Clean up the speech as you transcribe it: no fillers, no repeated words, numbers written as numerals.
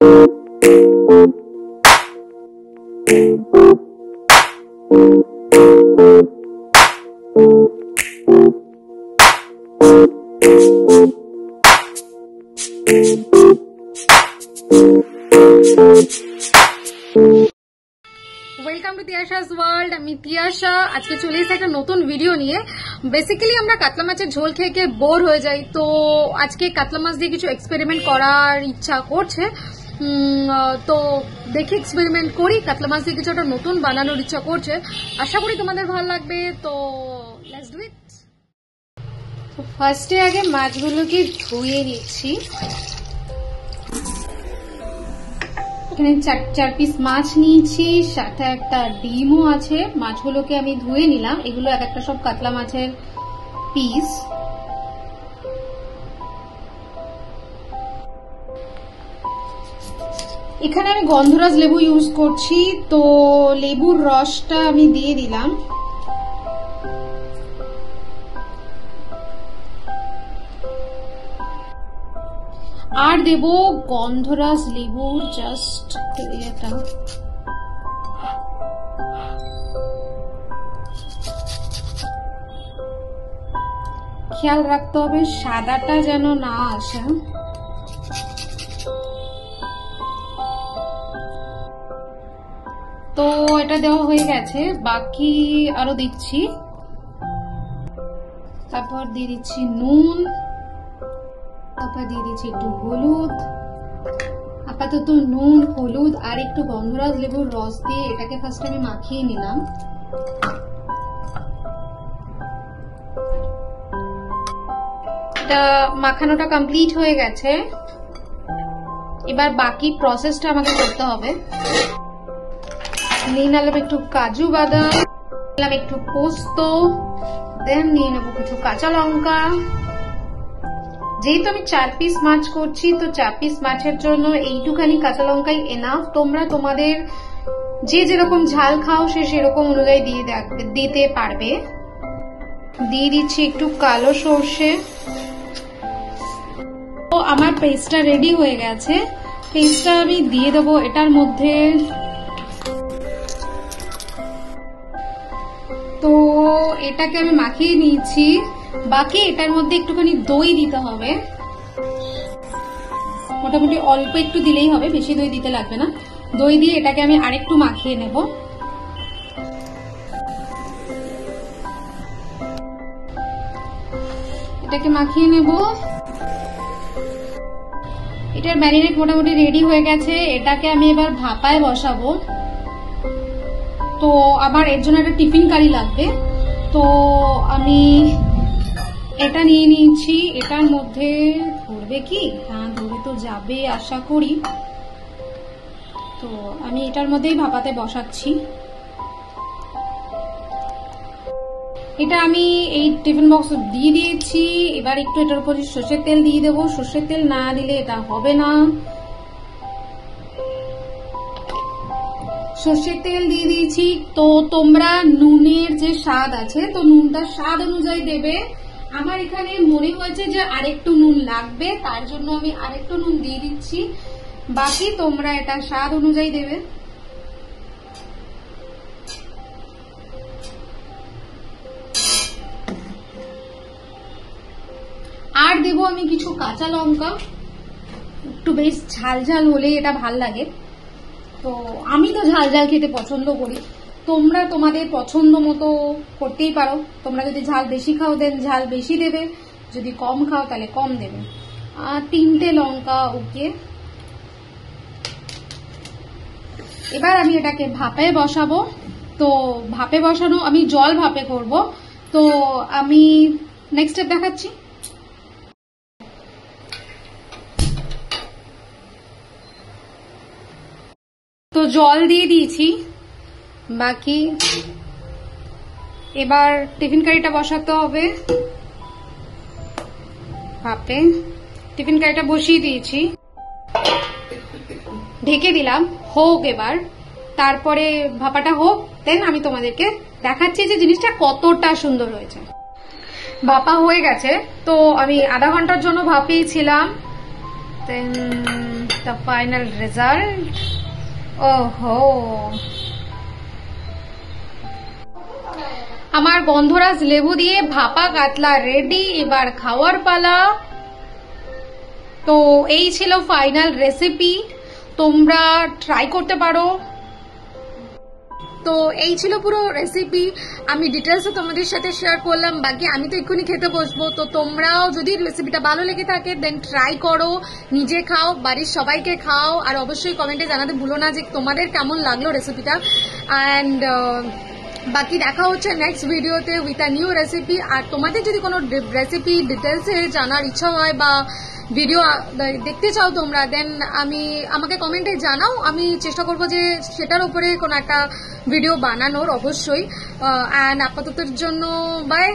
Welcome to তিয়াশাস world. আমি তিয়াশা। আজকে চলে এসেছি একটা নতুন ভিডিও নিয়ে। বেসিক্যালি আমরা কাতলা মাছের ঝোল খেয়ে খেয়ে বোর হয়ে যাই, তো আজকে কাতলা মাছ দিয়ে কিছু এক্সপেরিমেন্ট করার ইচ্ছা করছে। তো দেখি এক্সপেরিমেন্ট করি, কাতলা মাছ দিয়ে কিছু একটা নতুন বানানোর ইচ্ছা করছে। আশা করি তোমাদের ভালো লাগবে, তো লেটস ডু ইট। তো ফার্স্টে আগে মাছগুলোকে ধুয়ে নিচ্ছি। এখানে চার পিস মাছ নিয়েছি, সাথে একটা ডিমও আছে। মাছগুলোকে আমি ধুয়ে নিলাম। এগুলো এক একটা সব কাতলা মাছের পিস। এখানে আমি গন্ধরাজ লেবু ইউজ করছি, তো লেবুর রসটা আমি দিয়ে দিলাম। আর দেব গন্ধরাজ লেবুর জাস্ট এটা। খেয়াল রাখতে হবে সাদাটা যেন না আসে। তো এটা দেওয়া হয়ে গেছে, বাকি আরো দিচ্ছি। তারপর দিয়ে দিচ্ছি নুন, তারপর দিয়ে দিচ্ছি একটু হলুদ। আপাতত নুন, হলুদ আর একটু গন্ধরাজ লেবুর রস দিয়ে এটাকে ফার্স্ট আমি মাখিয়ে নিলাম। এটা মাখানোটা কমপ্লিট হয়ে গেছে। এবার বাকি প্রসেসটা আমাকে করতে হবে। নিয়ে নিলাম একটু কাজু বাদাম, নিলাম একটু পোস্ত, দেন নিয়ে নেবো কিছু কাঁচা লঙ্কা। যেহেতু আমি 4 পিস মাছ করছি, তো 4 পিস মাছের জন্য এইটুখানি কাঁচা লঙ্কাই এনাফ। তোমরা তোমাদের যে যেরকম ঝাল খাও সে সেরকম অনুযায়ী দিতে পারবে। দিয়ে দিচ্ছি একটু কালো সর্ষে। তো আমার পেস্টটা রেডি হয়ে গেছে। পেস্টটা আমি দিয়ে দেবো এটার মধ্যে। তো এটাকে আমি মাখিয়ে নিয়েছি। বাকি এটার মধ্যে একটুখানি দই দিতে হবে। মোটামুটি অল্প একটু দিলেই হবে, বেশি দই দিতে লাগবে না। দই দিয়ে এটাকে আমি আরেকটু মাখিয়ে নেব। এটাকে মাখিয়ে নেব। এটার ম্যারিনেট মোটামুটি রেডি হয়ে গেছে। এটাকে আমি এবার ভাপায় বসাবো। তো আমার এর জন্য একটা টিফিন কারি লাগবে, তো আমি এটা নিয়ে নিয়েছি। এটার মধ্যে ধরবে কি? হ্যাঁ, ধরে তো যাবে আশা করি। তো আমি এটার মধ্যেই ভাপাতে বসাচ্ছি। এটা আমি এই টিফিন বক্স দিয়ে দিয়েছি। এবার একটু এটার উপরে সর্ষের তেল দিয়ে দেবো। সর্ষের তেল না দিলে এটা হবে না। সর্ষের তেল দিয়ে দিয়েছি। তো তোমরা নুনের যে স্বাদ আছে, তো নুনটা স্বাদ অনুযায়ী দেবে। আমার এখানে মনে হয়েছে যে আরেকটু নুন লাগবে, তার জন্য আমি আরেকটু নুন দিয়ে দিচ্ছি। বাকি তোমরা এটা স্বাদ অনুযায়ী দেবে। আর দেবো আমি কিছু কাঁচা লঙ্কা। একটু বেশ ঝাল ঝাল হলে এটা ভাল লাগে। তো আমি তো ঝাল ঝাল খেতে পছন্দ করি। তোমরা তোমাদের পছন্দ মতো করতেই পারো। তোমরা যদি ঝাল বেশি খাও দেন ঝাল বেশি দেবে, যদি কম খাও তাহলে কম দেবে। আর 3টে লঙ্কা। ওকে, এবার আমি এটাকে ভাপে বসাবো। তো ভাপে বসানো, আমি জল ভাপে করব। তো আমি নেক্সট স্টেপ দেখাচ্ছি। তো জল দিয়ে দিয়েছি। বাকি এবার টিফিন কারিটা বসাতে হবে ভাপে। টিফিন কারিটা বসিয়ে দিয়েছি, ঢেকে দিলাম। হোক এবার, তারপরে ভাপাটা হোক, দেন আমি তোমাদেরকে দেখাচ্ছি যে জিনিসটা কতটা সুন্দর হয়েছে। ভাপা হয়ে গেছে। তো আমি আধা ঘন্টার জন্য ভাপিয়েছিলাম। দেন দ্য ফাইনাল রেজাল্ট। ওহো, আমার গন্ধরাজ লেবু দিয়ে ভাপা কাতলা রেডি, এবার খাওয়ার পালা। তো এই ছিল ফাইনাল রেসিপি, তোমরা ট্রাই করতে পারো। তো এই ছিল পুরো রেসিপি, আমি ডিটেলসও তোমাদের সাথে শেয়ার করলাম, বাকি আমি তো এক্ষুনি খেতে বসবো। তো তোমরাও যদি রেসিপিটা ভালো লেগে থাকে দেন ট্রাই করো, নিজে খাও, বাড়ির সবাইকে খাও, আর অবশ্যই কমেন্টে জানাতে ভুলো না যে তোমাদের কেমন লাগলো রেসিপিটা। অ্যান্ড বাকি দেখা হচ্ছে নেক্সট ভিডিওতে উইথ আ নিউ রেসিপি। আর তোমাদের যদি কোনো রেসিপি ডিটেলসে জানার ইচ্ছা হয় বা ভিডিও দেখতে চাও তোমরা, দেন আমাকে কমেন্টে জানাও, আমি চেষ্টা করবো যে সেটার উপরে কোনো একটা ভিডিও বানানোর অবশ্যই। অ্যান্ড আপাততের জন্য বাই।